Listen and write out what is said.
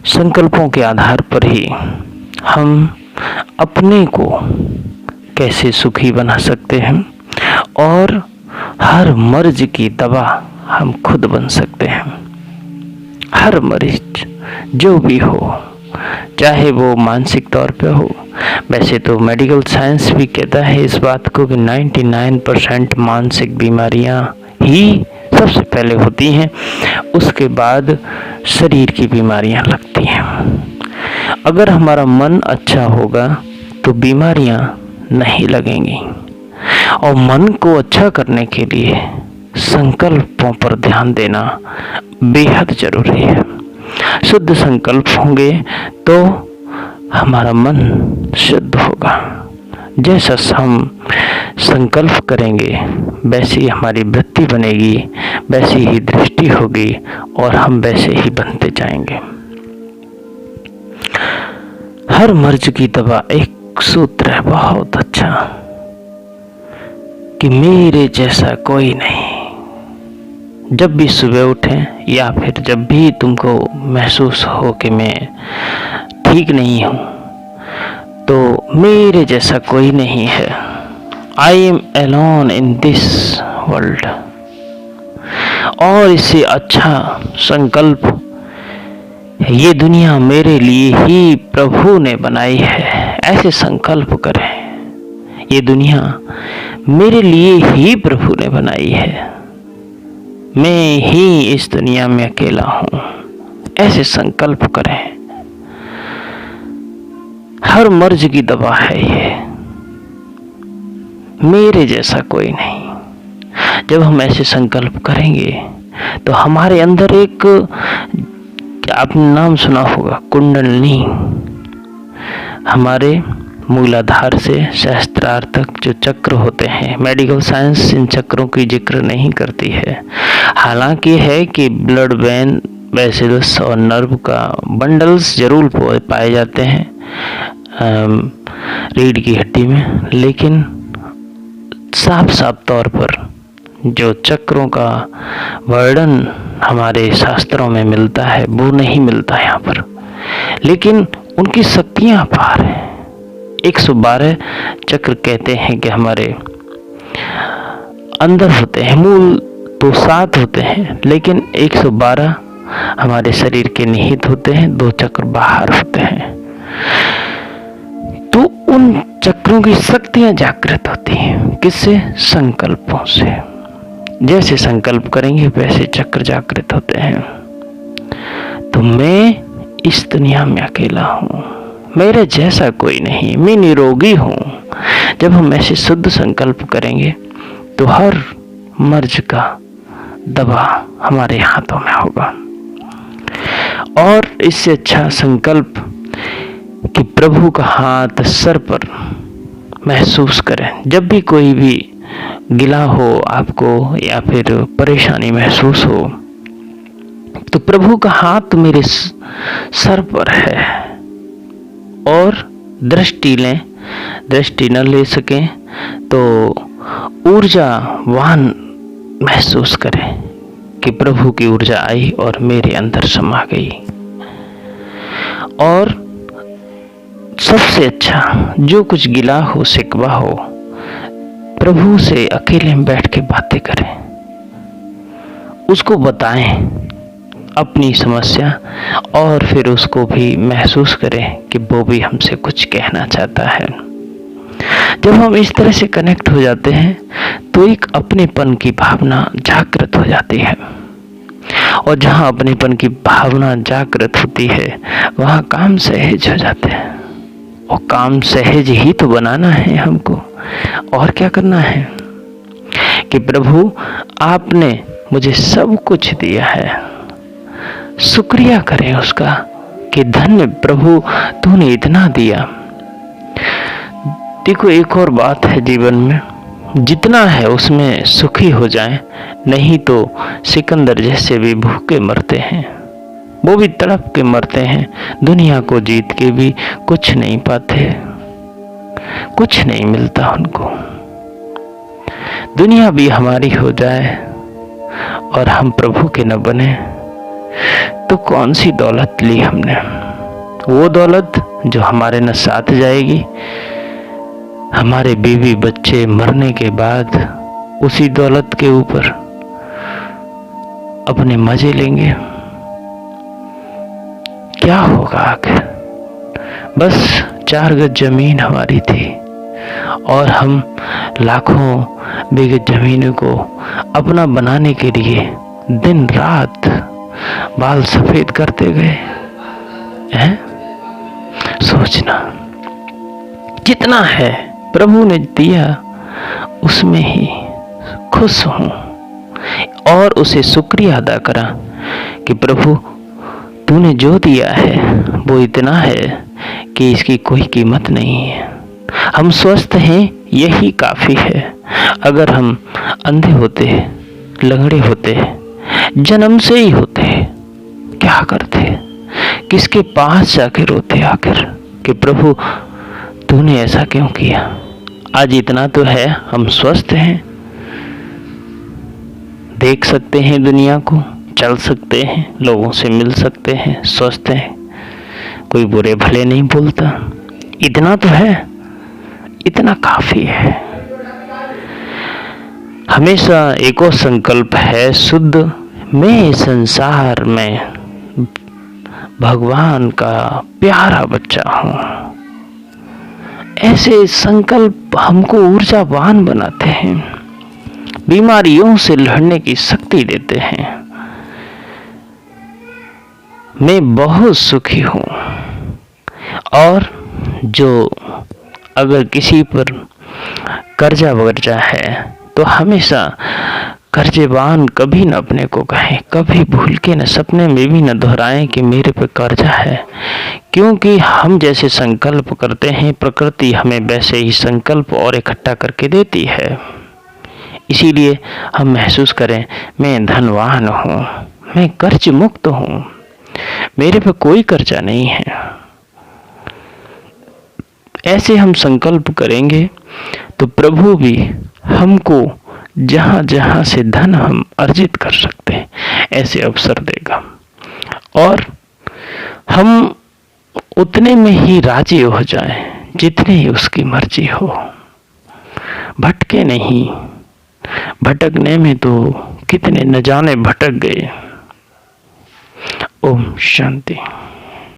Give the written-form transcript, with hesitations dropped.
संकल्पों के आधार पर ही हम अपने को कैसे सुखी बना सकते हैं और हर मर्ज की दवा हम खुद बन सकते हैं। हर मरीज जो भी हो, चाहे वो मानसिक तौर पे हो। वैसे तो मेडिकल साइंस भी कहता है इस बात को कि 99% मानसिक बीमारियां ही सबसे पहले होती हैं, उसके बाद शरीर की बीमारियां लगती हैं। अगर हमारा मन अच्छा होगा तो बीमारियां नहीं लगेंगी। और मन को अच्छा करने के लिए संकल्पों पर ध्यान देना बेहद जरूरी है। शुद्ध संकल्प होंगे तो हमारा मन शुद्ध होगा। जैसा हम संकल्प करेंगे वैसी हमारी वृत्ति बनेगी, वैसी ही दृष्टि होगी और हम वैसे ही बनते जाएंगे। हर मर्ज की दवा एक सूत्र है बहुत अच्छा कि मेरे जैसा कोई नहीं। जब भी सुबह उठें या फिर जब भी तुमको महसूस हो कि मैं ठीक नहीं हूं, तो मेरे जैसा कोई नहीं है। I am alone in this world. और इससे अच्छा संकल्प, ये दुनिया मेरे लिए ही प्रभु ने बनाई है, ऐसे संकल्प करें। ये दुनिया मेरे लिए ही प्रभु ने बनाई है, मैं ही इस दुनिया में अकेला हूं, ऐसे संकल्प करें। हर मर्ज की दवा है ये, मेरे जैसा कोई नहीं। जब हम ऐसे संकल्प करेंगे तो हमारे अंदर एक, आपने नाम सुना होगा, कुंडलिनी, हमारे मूलाधार से सहस्त्रार तक जो चक्र होते हैं। मेडिकल साइंस इन चक्रों की जिक्र नहीं करती है। हालांकि है कि ब्लड वेन, वेसिकल्स और नर्व का बंडल्स जरूर पाए जाते हैं रीढ़ की हड्डी में, लेकिन साफ साफ तौर पर जो चक्रों का वर्णन हमारे शास्त्रों में मिलता है वो नहीं मिलता यहाँ पर। लेकिन उनकी शक्तियाँ अपार हैं। 112 चक्र कहते हैं कि हमारे अंदर होते हैं, मूल तो 7 होते हैं, लेकिन 112 हमारे शरीर के निहित होते हैं, 2 चक्र बाहर होते हैं। तो उन चक्रों की शक्तियां जागृत होती हैं, किससे? संकल्पों से। जैसे संकल्प करेंगे वैसे चक्र जागृत होते हैं। तो मैं इस दुनिया में अकेला हूं, मेरे जैसा कोई नहीं, मैं निरोगी हूं। जब हम ऐसे शुद्ध संकल्प करेंगे तो हर मर्ज का दवा हमारे हाथों में होगा। और इससे अच्छा संकल्प कि प्रभु का हाथ सर पर महसूस करें। जब भी कोई भी गिला हो आपको या फिर परेशानी महसूस हो, तो प्रभु का हाथ मेरे सर पर है। और दृष्टि लें, दृष्टि न ले सकें तो ऊर्जावान महसूस करें कि प्रभु की ऊर्जा आई और मेरे अंदर समा गई। और सबसे अच्छा, जो कुछ गिला हो, शिकवा हो, प्रभु से अकेले में बैठ के बातें करें, उसको बताएं अपनी समस्या, और फिर उसको भी महसूस करें कि वो भी हमसे कुछ कहना चाहता है। जब हम इस तरह से कनेक्ट हो जाते हैं तो एक अपनेपन की भावना जागृत हो जाती है। और जहाँ अपनेपन की भावना जागृत होती है वहाँ काम सहज हो जाते हैं। और काम सहज ही तो बनाना है हमको, और क्या करना है कि प्रभु आपने मुझे सब कुछ दिया है, शुक्रिया करें उसका कि धन्य प्रभु तूने इतना दिया। देखो एक और बात है जीवन में, जितना है उसमें सुखी हो जाएं, नहीं तो सिकंदर जैसे भी भूखे मरते हैं, वो भी तड़प के मरते हैं, दुनिया को जीत के भी कुछ नहीं पाते, कुछ नहीं मिलता उनको। दुनिया भी हमारी हो जाए और हम प्रभु के न बने तो कौन सी दौलत ली हमने? वो दौलत जो हमारे न साथ जाएगी, हमारे बीवी बच्चे मरने के बाद उसी दौलत के ऊपर अपने मजे लेंगे। क्या होगा आखिर? बस 4 गज जमीन हमारी थी और हम लाखों बीघे जमीनों को अपना बनाने के लिए दिन रात बाल सफेद करते गए हैं। सोचना, जितना है प्रभु ने दिया उसमें ही खुश हूं और उसे शुक्रिया अदा करा कि प्रभु तूने जो दिया है वो इतना है कि इसकी कोई कीमत नहीं है। हम स्वस्थ हैं, यही काफी है। अगर हम अंधे होते, लंगड़े होते, जन्म से ही होते, क्या करते? किसके पास जाके रोते आखिर कि प्रभु तूने ऐसा क्यों किया? आज इतना तो है, हम स्वस्थ हैं, देख सकते हैं दुनिया को, चल सकते हैं, लोगों से मिल सकते हैं, स्वस्थ हैं, कोई बुरे भले नहीं बोलता। इतना तो है, इतना काफी है। हमेशा एक और संकल्प है शुद्ध, मैं संसार में भगवान का प्यारा बच्चा हूं। ऐसे संकल्प हमको ऊर्जावान बनाते हैं, बीमारियों से लड़ने की शक्ति देते हैं। मैं बहुत सुखी हूं। और जो अगर किसी पर कर्जा वर्जा है तो हमेशा कर्जेबान कभी न अपने को कहें, कभी भूल के न सपने में भी न दोहराएं कि मेरे पे कर्जा है, क्योंकि हम जैसे संकल्प करते हैं प्रकृति हमें वैसे ही संकल्प और इकट्ठा करके देती है। इसीलिए हम महसूस करें मैं धनवान हूँ, मैं कर्ज मुक्त हूँ, मेरे पे कोई कर्जा नहीं है। ऐसे हम संकल्प करेंगे तो प्रभु भी हमको जहाँ जहाँ से धन हम अर्जित कर सकते हैं ऐसे अवसर देगा और हम उतने में ही राजी हो जाएं जितने ही उसकी मर्जी हो। भटके नहीं, भटकने में तो कितने न जाने भटक गए। ओम शांति।